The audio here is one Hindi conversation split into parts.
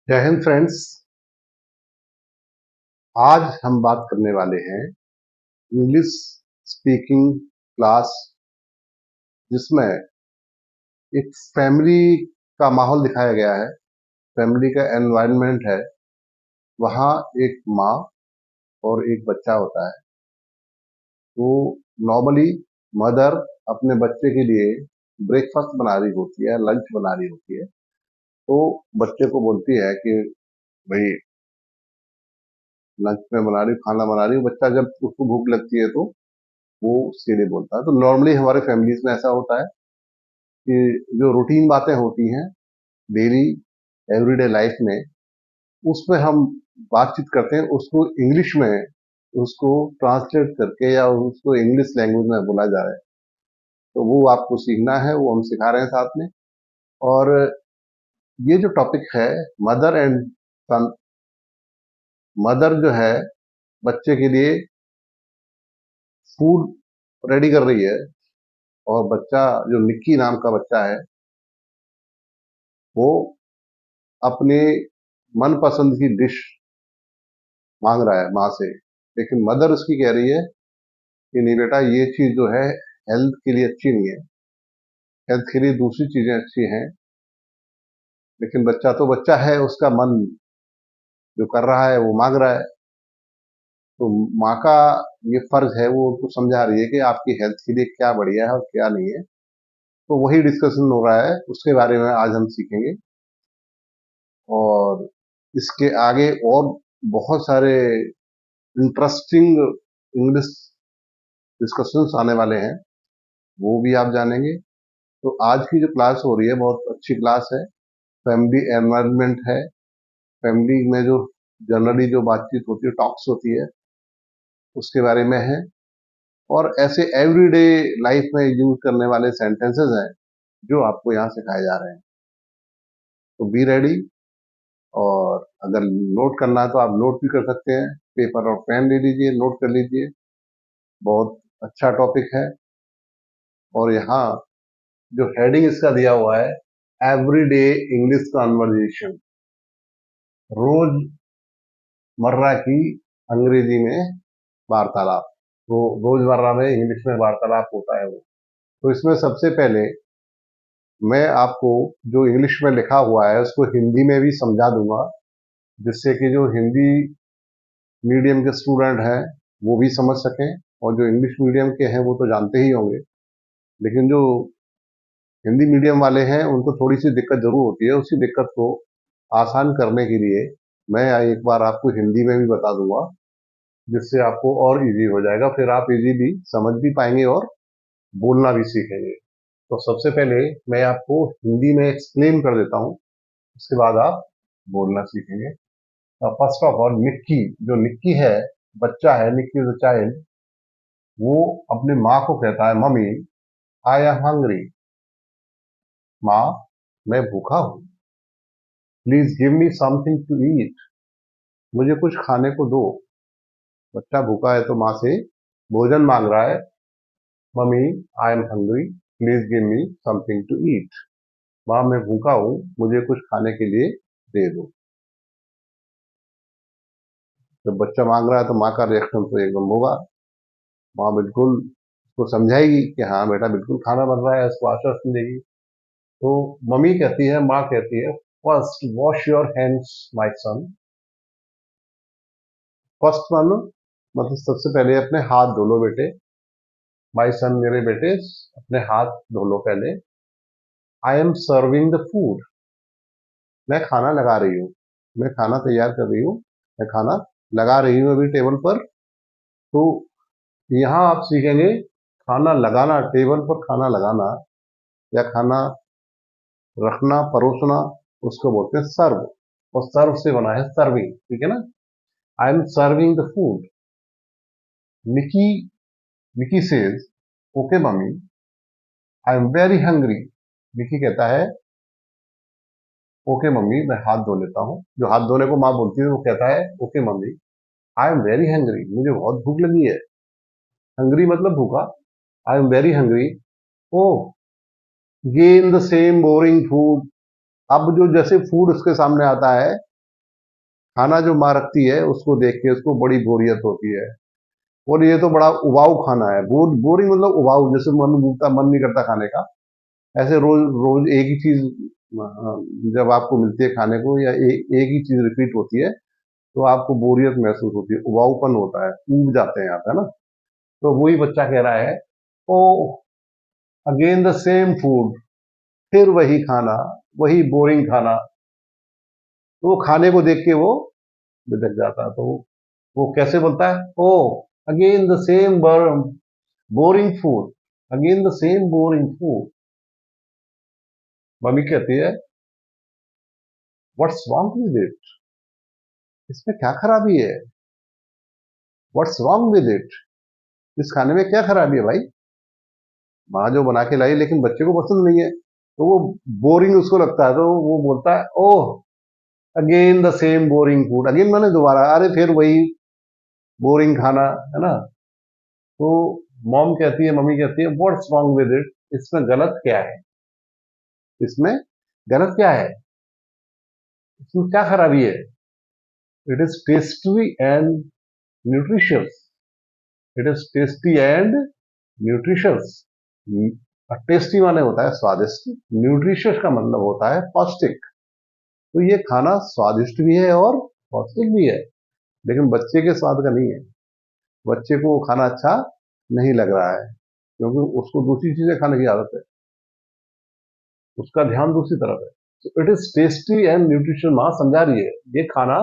जय हिंद फ्रेंड्स। आज हम बात करने वाले हैं इंग्लिश स्पीकिंग क्लास, जिसमें एक फैमिली का माहौल दिखाया गया है। फैमिली का एनवायरनमेंट है। वहाँ एक माँ और एक बच्चा होता है। तो नॉर्मली मदर अपने बच्चे के लिए ब्रेकफास्ट बना रही होती है, लंच बना रही होती है। तो बच्चे को बोलती है कि भाई लंच में बना रही हूँ, खाना बना रही हूँ। बच्चा जब उसको भूख लगती है तो वो उसके लिए बोलता है। तो नॉर्मली हमारे फैमिलीज में ऐसा होता है कि जो रूटीन बातें होती हैं डेली एवरीडे लाइफ में, उसमें हम बातचीत करते हैं, उसको इंग्लिश में उसको ट्रांसलेट करके या उसको इंग्लिश लैंग्वेज में बोला जा रहा है। तो वो आपको सीखना है, वो हम सिखा रहे हैं साथ में। और ये जो टॉपिक है मदर एंड सन, मदर जो है बच्चे के लिए फूड रेडी कर रही है, और बच्चा जो निक्की नाम का बच्चा है वो अपने मनपसंद की डिश मांग रहा है माँ से। लेकिन मदर उसकी कह रही है कि नहीं बेटा, ये चीज जो है हेल्थ के लिए अच्छी नहीं है, हेल्थ के लिए दूसरी चीजें अच्छी हैं। लेकिन बच्चा तो बच्चा है, उसका मन जो कर रहा है वो मांग रहा है। तो माँ का ये फर्ज है, वो उनको समझा रही है कि आपकी हेल्थ के लिए क्या बढ़िया है और क्या नहीं है। तो वही डिस्कशन हो रहा है, उसके बारे में आज हम सीखेंगे। और इसके आगे और बहुत सारे इंटरेस्टिंग इंग्लिश डिस्कशंस आने वाले हैं, वो भी आप जानेंगे। तो आज की जो क्लास हो रही है बहुत अच्छी क्लास है। फैमिली एनवायरनमेंट है। फैमिली में जो जनरली जो बातचीत होती है, टॉक्स होती है, उसके बारे में है। और ऐसे एवरीडे लाइफ में यूज करने वाले सेंटेंसेस हैं जो आपको यहाँ सिखाए जा रहे हैं। तो बी रेडी। और अगर नोट करना है तो आप नोट भी कर सकते हैं, पेपर और पेन ले लीजिए, नोट कर लीजिए। बहुत अच्छा टॉपिक है। और यहाँ जो हेडिंग इसका दिया हुआ है, एवरीडे इंग्लिश कॉन्वर्जेशन, रोजमर्रा की अंग्रेजी में वार्तालाप। तो रोजमर्रा में इंग्लिश में वार्तालाप होता है वो। तो इसमें सबसे पहले मैं आपको जो इंग्लिश में लिखा हुआ है उसको हिंदी में भी समझा दूंगा, जिससे कि जो हिंदी मीडियम के स्टूडेंट हैं वो भी समझ सकें, और जो इंग्लिश मीडियम के हैं वो तो जानते ही होंगे। लेकिन जो हिंदी मीडियम वाले हैं उनको थोड़ी सी दिक्कत जरूर होती है। उसी दिक्कत को आसान करने के लिए मैं एक बार आपको हिंदी में भी बता दूंगा, जिससे आपको और इजी हो जाएगा। फिर आप इजीली समझ भी पाएंगे और बोलना भी सीखेंगे। तो सबसे पहले मैं आपको हिंदी में एक्सप्लेन कर देता हूँ, उसके बाद आप बोलना सीखेंगे। फर्स्ट ऑफ ऑल, निक्की, जो निक्की है, बच्चा है, निक्की इज अ चाइल्ड, वो अपनी माँ को कहता है मम्मी आई एम हंग्री। माँ, मैं भूखा हूँ। Please give me something to eat, मुझे कुछ खाने को दो। बच्चा भूखा है तो माँ से भोजन मांग रहा है। Mummy I am hungry, please give me something to eat. माँ, मैं भूखा हूँ, मुझे कुछ खाने के लिए दे दो। जब बच्चा मांग रहा है तो माँ का रिएक्शन तो एकदम होगा। माँ बिल्कुल उसको समझाएगी कि हाँ बेटा, बिल्कुल खाना बन रहा है, उसको आश्वासन देगी। तो मम्मी कहती है, माँ कहती है, first wash your hands my son. First मानो मतलब सबसे पहले अपने हाथ धो लो बेटे। माय सन, मेरे बेटे, अपने हाथ धो लो पहले। आई एम सर्विंग द फूड, मैं खाना लगा रही हूँ। मैं खाना तैयार कर रही हूँ, मैं खाना लगा रही हूँ अभी टेबल पर। तो यहाँ आप सीखेंगे खाना लगाना, टेबल पर खाना लगाना या खाना रखना, परोसना, उसको बोलते हैं सर्व। और सर्व से बना है सर्विंग, ठीक है ना। I am serving the food. Nikki Nikki says, okay mummy, I am very hungry. Nikki कहता है, ओके मम्मी, मैं हाथ धो लेता हूँ। जो हाथ धोने को माँ बोलती है वो कहता है, okay mummy, I am very hungry, मुझे बहुत भूख लगी है। हंग्री मतलब भूखा। I am very hungry. Oh, again the same boring food. अब जो जैसे फूड उसके सामने आता है खाना जो माँ रखती है उसको देख के उसको बड़ी बोरियत होती है, और ये तो बड़ा उबाऊ खाना है। बोरिंग मतलब उबाऊ, जैसे मन भूखता, मन नहीं करता खाने का, ऐसे रोज रोज एक ही चीज जब आपको मिलती है खाने को, या एक ही चीज रिपीट होती है, तो आपको बोरियत महसूस होती है, उबाऊपन होता है, ऊब जाते हैं आप, है ना। तो वही बच्चा कह रहा है, oh again the same food, फिर वही खाना, वही बोरिंग खाना। तो वो खाने को देख के वो बिदक जाता है। तो वो कैसे बोलता है, oh again the same boring food, again the same boring food. Mummy कहती है, व्हाट्स रॉन्ग विद इट, इसमें क्या खराबी है, व्हाट्स रॉन्ग विद इट, इस खाने में क्या खराबी है भाई। माँ जो बना के लाई, लेकिन बच्चे को पसंद नहीं है, तो वो बोरिंग उसको लगता है, तो वो बोलता है, oh again the same boring food, again मैंने दोबारा, अरे फिर वही बोरिंग खाना, है ना। तो मॉम कहती है, मम्मी कहती है, व्हाट्स रॉन्ग विद इट, इसमें गलत क्या है, इसमें गलत क्या है, इसमें क्या खराबी है। It is tasty and nutritious, it is tasty and nutritious. Tasty माने होता है स्वादिष्ट, न्यूट्रिशियस का मतलब होता है पौष्टिक। तो ये खाना स्वादिष्ट भी है और पौष्टिक भी है, लेकिन बच्चे के स्वाद का नहीं है। बच्चे को वो खाना अच्छा नहीं लग रहा है, क्योंकि उसको दूसरी चीजें खाने की आदत है, उसका ध्यान दूसरी तरफ है। तो it is tasty and nutrition, माँ समझा रही है, ये खाना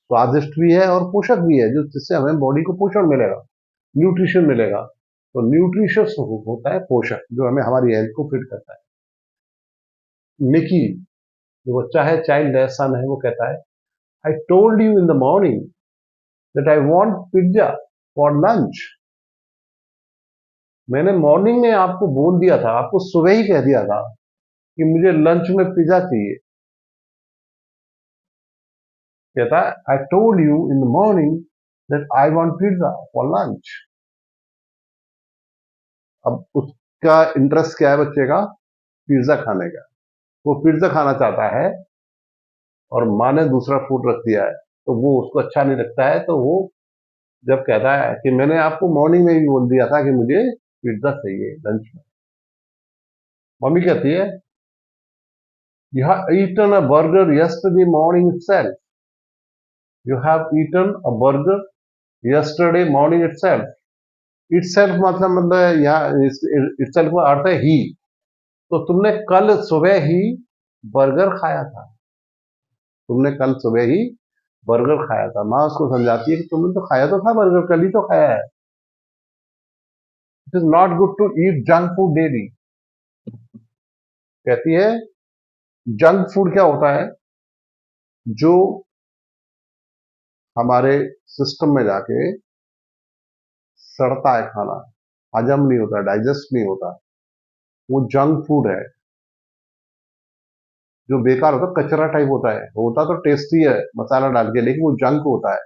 स्वादिष्ट भी है और पोषक भी है, जो जिससे हमें बॉडी को पोषण मिलेगा, न्यूट्रिशन मिलेगा। तो न्यूट्रिशियस होता है पोषक, जो हमें हमारी हेल्थ को फिट करता है। मिकी, जो बच्चा है, चाइल्ड है, सन है, वो कहता है, I told you in the morning that I want pizza for lunch. मैंने मॉर्निंग में आपको बोल दिया था, आपको सुबह ही कह दिया था कि मुझे लंच में पिज्जा चाहिए। कहता है, I told you in the morning that I want pizza for lunch. अब उसका इंटरेस्ट क्या है बच्चे का, पिज्जा खाने का। वो पिज्जा खाना चाहता है, और माँ ने दूसरा फूड रख दिया है, तो वो उसको अच्छा नहीं लगता है। तो वो जब कहता है कि मैंने आपको मॉर्निंग में भी बोल दिया था कि मुझे पिज्जा चाहिए लंच में, मम्मी कहती है, you have eaten a burger yesterday morning itself, you have eaten a burger yesterday morning itself. Itself मतलब यहाँ इटसेल्फ का अर्थ है ही। तो तुमने कल सुबह ही बर्गर खाया था, तुमने कल सुबह ही बर्गर खाया था। माँ उसको समझाती है कि तुमने तो खाया तो था बर्गर, कल ही तो खाया है। It is not good to eat junk food daily. कहती है, जंक फूड क्या होता है, जो हमारे सिस्टम में जाके सड़ता है खाना, हजम नहीं होता, डाइजेस्ट नहीं होता, वो जंक फूड है। जो बेकार होता है, कचरा टाइप होता तो टेस्टी है मसाला डाल के, लेकिन वो जंक होता है।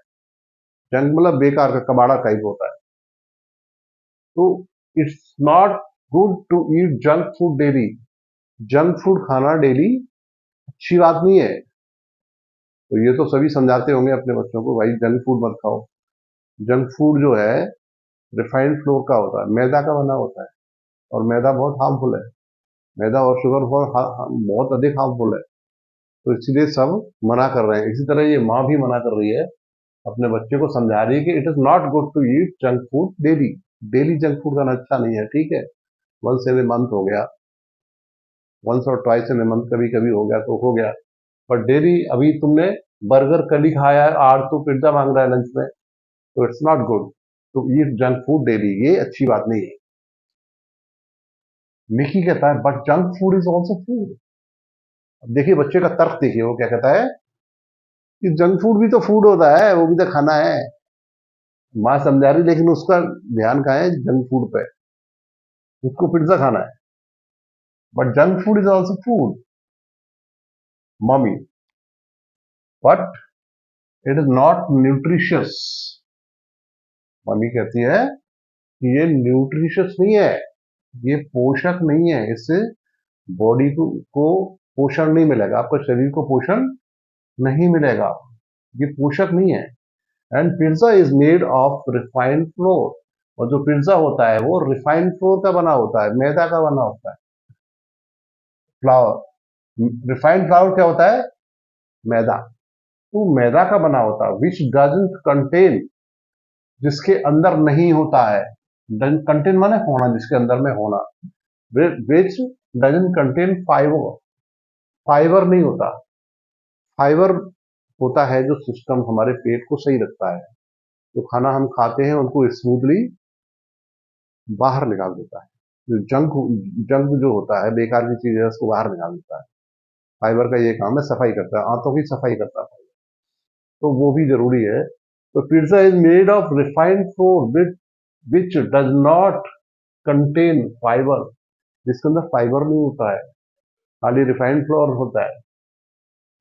जंक मतलब बेकार का कबाड़ा टाइप होता है। तो it's not good to eat junk food daily. Junk food खाना डेली अच्छी बात नहीं है। तो ये तो सभी समझाते होंगे अपने बच्चों को, भाई जंक फूड मत खाओ। जंक फूड जो है रिफाइंड फ्लोर का होता है, मैदा का बना होता है, और मैदा बहुत हार्मफुल है। मैदा और शुगर बहुत अधिक हार्मफुल है। तो इसीलिए सब मना कर रहे हैं। इसी तरह ये माँ भी मना कर रही है, अपने बच्चे को समझा रही है कि it is not good to eat junk food daily. Daily junk food खाना अच्छा नहीं है, ठीक है, वंस इन ए मंथ हो गया, वंस और ट्वाइस इन ए मंथ कभी कभी हो गया तो हो गया, पर डेली, अभी तुमने बर्गर कल ही खाया है, आज तो पिज्जा मांग रहा है लंच में, तो it's not good to eat junk food daily, ये अच्छी बात नहीं है। मिकी कहता है, but junk food is also food. अब देखिए बच्चे का तर्क, देखिए वो क्या कहता है कि जंक फूड भी तो फूड होता है, वो भी तो खाना है। माँ समझा रही, लेकिन उसका ध्यान कहाँ है, जंक फूड पे, उसको पिज्जा खाना है। But junk food is also food mummy, but it is not nutritious. Mummy कहती है कि ये न्यूट्रिशियस नहीं है, ये पोषक नहीं है, इससे बॉडी को पोषण नहीं मिलेगा, आपको शरीर को पोषण नहीं मिलेगा। ये पोषक नहीं है। And pizza is made of refined floor, और जो पिज्जा होता है वो रिफाइंड फ्लोर का बना होता है, मैदा का बना होता है। फ्लावर, रिफाइंड फ्लावर क्या होता है? मैदा। तो मैदा का बना होता है, विच डजंट कंटेन, जिसके अंदर नहीं होता है। कंटेन माने होना, जिसके अंदर में होना। विच डजंट कंटेन फाइबर, फाइबर नहीं होता। फाइबर होता है जो सिस्टम हमारे पेट को सही रखता है, जो खाना हम खाते हैं उनको स्मूथली बाहर निकाल देता है। जो जंक जो होता है, बेकार की चीज है, उसको बाहर निकाल देता है। फाइबर का ये काम है, सफाई करता है, आंतों की सफाई करता है, तो वो भी जरूरी है। तो pizza is made of refined floor which does not contain fibre, जिसके अंदर फाइबर नहीं होता है, खाली रिफाइंड फ्लोर होता है,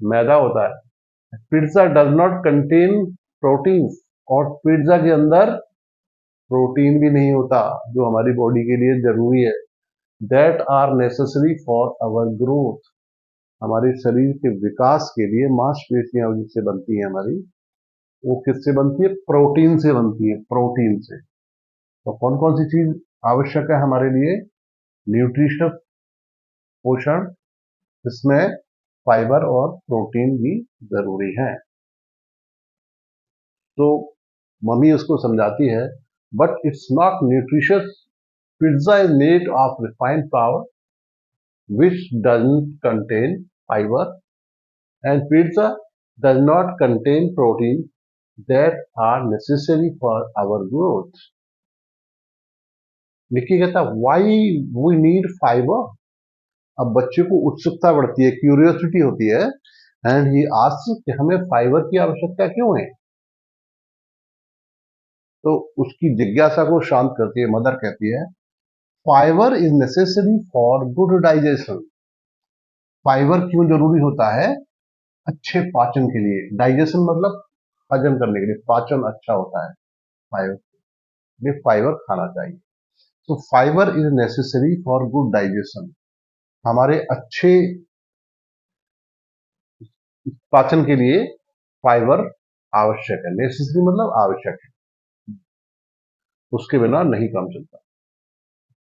मैदा होता है। Pizza does not contain proteins, और पिज्जा के अंदर प्रोटीन भी नहीं होता, जो हमारी बॉडी के लिए जरूरी है। That are necessary for our growth, हमारे शरीर के विकास के लिए मांसपेशियां जिससे बनती है हमारी, वो किससे बनती है? प्रोटीन से बनती है, प्रोटीन से। तो कौन कौन सी चीज आवश्यक है हमारे लिए? न्यूट्रिशन, पोषण, जिसमें फाइबर और प्रोटीन भी जरूरी है। तो मम्मी उसको समझाती है, but it's not nutritious, pizza is made of refined flour which doesn't contain fiber, and pizza does not contain protein that are necessary for our growth. निकी कहता वाई वी नीड फाइबर। अब बच्चे को उत्सुकता बढ़ती है, क्यूरियोसिटी होती है, एंड ही आस्क्स कि हमें फाइबर की आवश्यकता क्यों है। तो उसकी जिज्ञासा को शांत करती है मदर, कहती है fibre is necessary for good digestion. Fibre क्यों जरूरी होता है? अच्छे पाचन के लिए। डाइजेशन मतलब हजम करने के लिए, पाचन अच्छा होता है फाइबर, ये फाइबर खाना चाहिए। तो fibre is necessary for good digestion, हमारे अच्छे पाचन के लिए फाइबर आवश्यक है। नेसेसरी मतलब आवश्यक है, उसके बिना नहीं काम चलता।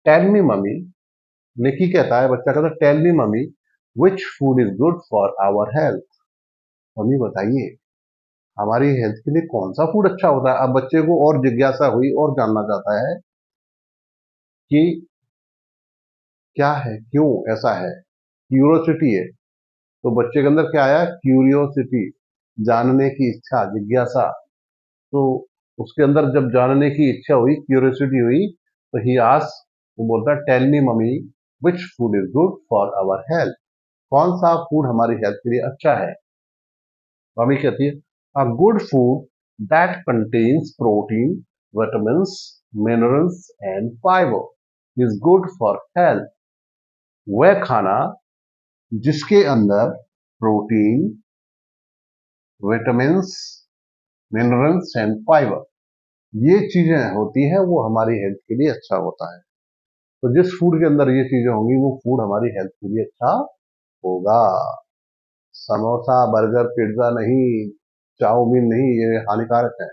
टेल मी मम्मी, निकी कहता है, बच्चा कहता है tell me mummy which food is good for our health. Mummy बताइए हमारी हेल्थ के लिए कौन सा फूड अच्छा होता है। अब बच्चे को और जिज्ञासा हुई और जानना चाहता है कि क्या है, क्यों ऐसा है, क्यूरोसिटी है। तो बच्चे के अंदर क्या आया? क्यूरियोसिटी, जानने की इच्छा, जिज्ञासा। तो उसके अंदर जब जानने की इच्छा हुई, क्यूरियोसिटी हुई, तो ही आस्क, वो बोलता है tell me mummy which food is good for our health, कौन सा फूड हमारी हेल्थ के लिए अच्छा है। मम्मी कहती है a good food that contains protein, vitamins, minerals and fibre is good for health. वह खाना जिसके अंदर protein, vitamins, minerals and fibre, ये चीजें होती हैं, वो हमारी हेल्थ के लिए अच्छा होता है। तो जिस फूड के अंदर ये चीजें होंगी वो फूड हमारी हेल्थ के लिए अच्छा होगा। समोसा, बर्गर, पिज्जा नहीं, चाउमीन नहीं, ये हानिकारक है,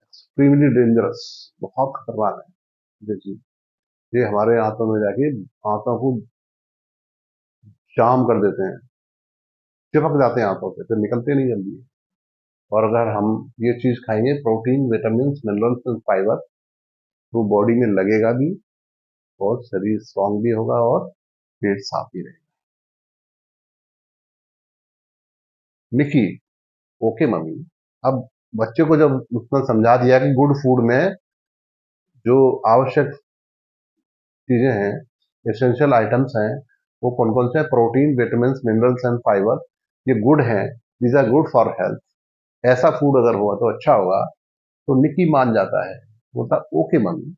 एक्सट्रीमली डेंजरस, बहुत खतरनाक है ये चीज। ये हमारे आंतों में जाके आंतों को जाम कर देते हैं, चिपक जाते हैं आंतों पे, फिर निकलते नहीं जल्दी। और अगर हम ये चीज खाएंगे, protein, vitamin, minerals and fibre, तो बॉडी में लगेगा भी, और शरीर स्ट्रांग भी होगा, और पेट साफ भी रहेगा। निकी ओके मम्मी। अब बच्चे को जब उसने समझा दिया कि गुड फूड में जो आवश्यक चीजें हैं, एसेंशियल आइटम्स हैं, वो कौन कौन से हैं? Protein, vitamin, minerals and fibre, ये गुड हैं, these are good for health. ऐसा फूड अगर हुआ तो अच्छा होगा। तो निकी मान जाता है, बोलता ओके मम्मी,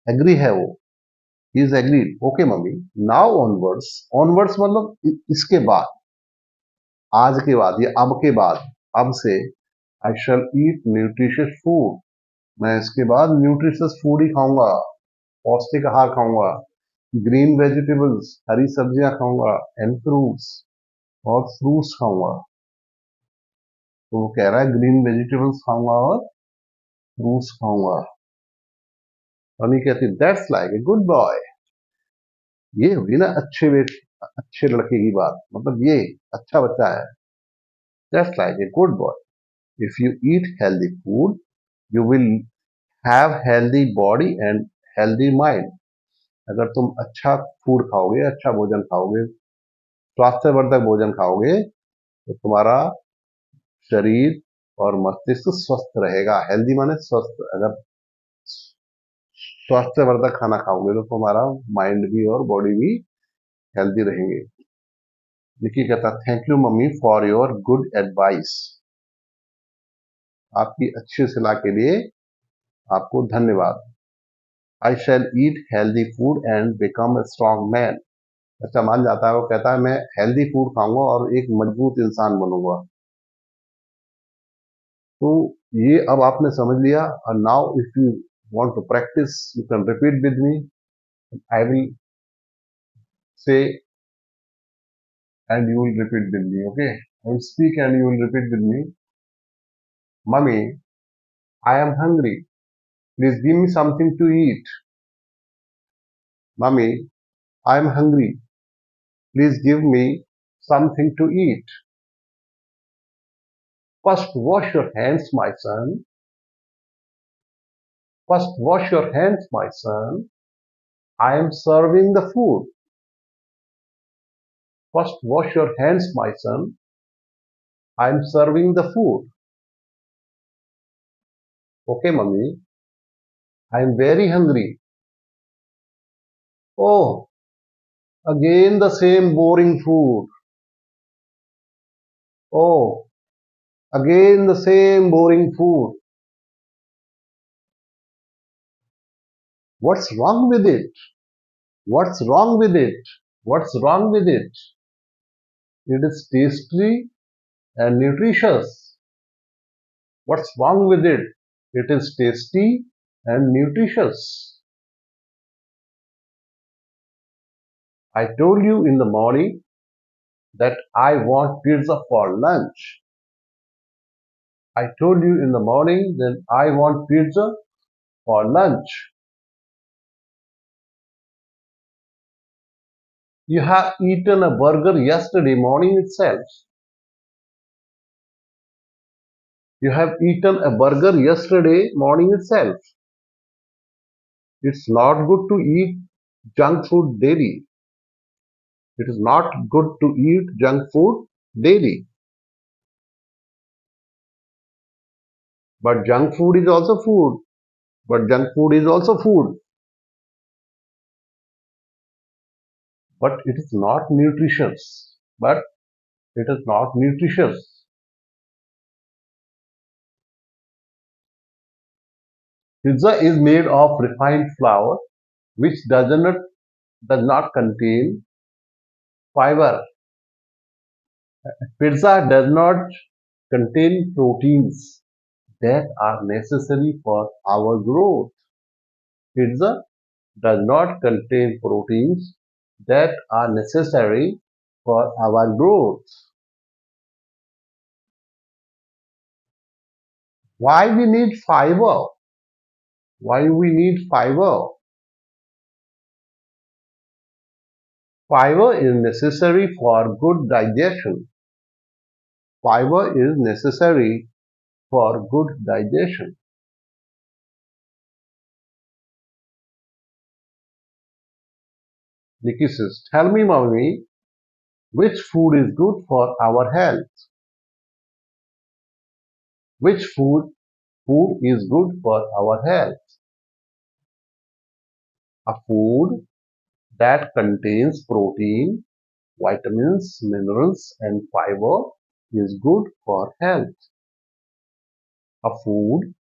एग्री है वो, he is agreed, okay mummy. Now onwards, onwards मतलब इसके बाद, आज के बाद या अब के बाद, अब से आई शैल ईट न्यूट्रिशियस फूड, मैं इसके बाद न्यूट्रिशियस फूड ही खाऊंगा, पौष्टिक आहार खाऊंगा, ग्रीन वेजिटेबल्स, हरी सब्जियां खाऊंगा, एंड फ्रूट्स, और फ्रूट्स खाऊंगा। तो वो कह रहा है ग्रीन वेजिटेबल्स खाऊंगा और फ्रूट्स खाऊंगा। मम्मी कहती that's like a good boy. ये हुई ना अच्छे लड़के की बात, मतलब ये अच्छा बच्चा है। That's like a good boy. If you eat healthy food you will have healthy body and healthy mind. अगर तुम अच्छा फूड खाओगे, अच्छा भोजन खाओगे, स्वास्थ्यवर्धक भोजन खाओगे, तो तुम्हारा शरीर और मस्तिष्क स्वस्थ रहेगा। हेल्दी माने स्वस्थ। अगर स्वास्थ्यवर्धक खाना खाओगे तो तुम्हारा माइंड भी और बॉडी भी हेल्दी रहेंगे। निकी कहता thank you mummy for your good advice. आपकी अच्छी सलाह के लिए आपको धन्यवाद। I shall eat healthy food and become a strong man. अच्छा मान जाता है, वो कहता है मैं हेल्दी फूड खाऊंगा और एक मजबूत इंसान बनूंगा। तो ये अब आपने समझ लिया। और now if you want to practise you can repeat with me. I will say and you will repeat with me, okay? I will speak and you will repeat with me. Mummy, I am hungry. Please give me something to eat. Mummy, I am hungry. Please give me something to eat. First wash your hands, my son. First wash your hands, my son. I am serving the food. First wash your hands, my son. I am serving the food. Okay, mummy. I am very hungry. Oh, again the same boring food. Oh, again the same boring food. What's wrong with it? What's wrong with it? What's wrong with it? It is tasty and nutritious. What's wrong with it? It is tasty and nutritious. I told you in the morning that I want pizza for lunch. I told you in the morning that I want pizza for lunch. You have eaten a burger yesterday morning itself. You have eaten a burger yesterday morning itself. It's not good to eat junk food daily. It is not good to eat junk food daily. But junk food is also food. But junk food is also food. But it is not nutritious. But it is not nutritious. Pizza is made of refined flour, which does not contain fiber. Pizza does not contain proteins that are necessary for our growth. Pizza does not contain proteins that are necessary for our growth. Why we need fiber? Why we need fiber? Fiber is necessary for good digestion. Fiber is necessary for good digestion. Nikki says, tell me, mommy, which food is good for our health? Which food is good for our health? A food that contains protein, vitamins, minerals, and fiber is good for health. A food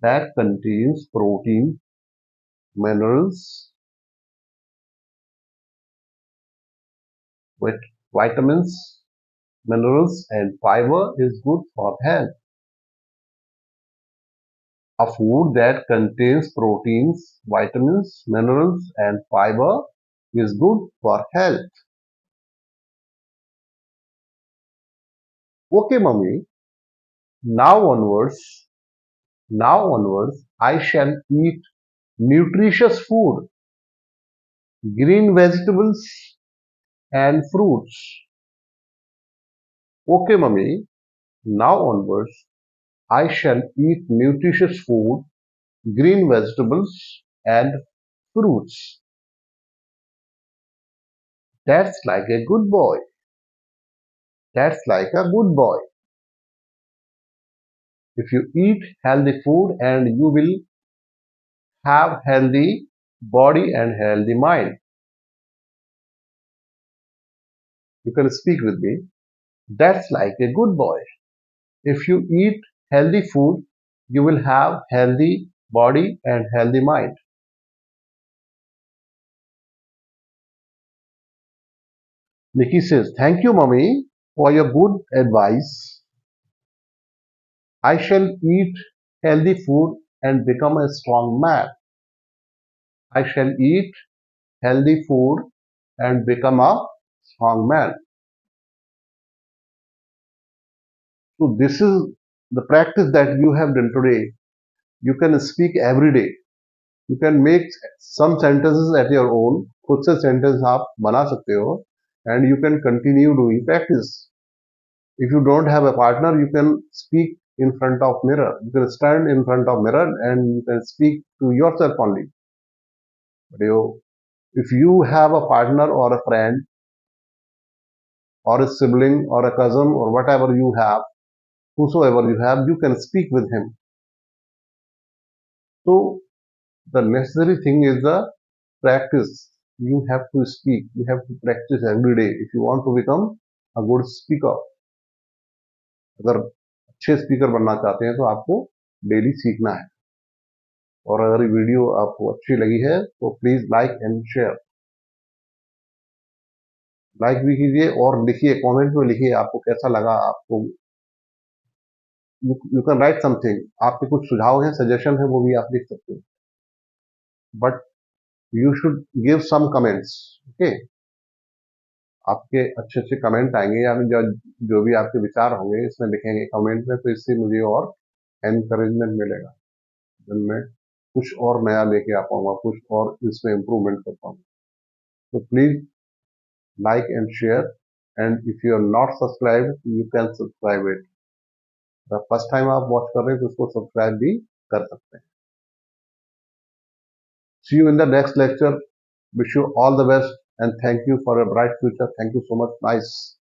that contains protein, minerals, with vitamins, minerals, and fiber is good for health. A food that contains proteins, vitamins, minerals, and fiber is good for health. Okay, mummy. Now onwards, I shall eat nutritious food, green vegetables and fruits. Okay, mummy. Now onwards, I shall eat nutritious food, green vegetables and fruits. That's like a good boy. That's like a good boy. If you eat healthy food and you will have healthy body and healthy mind. You can speak with me. That's like a good boy. If you eat healthy food, you will have healthy body and healthy mind. Nikki says, thank you, mommy, for your good advice. I shall eat healthy food and become a strong man. I shall eat healthy food and become a strong man. So this is the practice that you have done today. You can speak every day. You can make some sentences at your own. खुद से sentence आप बना सकते हो and you can continue doing practice. If you don't have a partner, you can speak in front of mirror. You can stand in front of mirror and you can speak to yourself only. But if you have a partner or a friend or a sibling or a cousin or whatever you have, whosoever you have, you can speak with him. So the necessary thing is the practice. You have to speak. You have to practice every day if you want to become a good speaker. अगर अच्छे स्पीकर बनना चाहते हैं तो आपको डेली सीखना है और अगर ये वीडियो आपको अच्छी लगी है तो please like and share like भी कीजिए और लिखिए कमेंट में लिखिए आपको कैसा लगा आपको यू कैन राइट समथिंग आपके कुछ सुझाव हैं सजेशन है वो भी आप लिख सकते हो but you should give some comments okay आपके अच्छे अच्छे कमेंट आएंगे या जो भी आपके विचार होंगे इसमें लिखेंगे कमेंट में तो इससे मुझे और एनकरेजमेंट मिलेगा दिन में कुछ और नया लेके आ पाऊंगा कुछ और इसमें इम्प्रूवमेंट कर पाऊंगा तो please like and share and if you are not subscribed you can subscribe it the first time आप watch कर रहे हैं तो उसको subscribe भी कर सकते हैं see you in the next lecture wish you all the best and thank you for a bright future thank you so much nice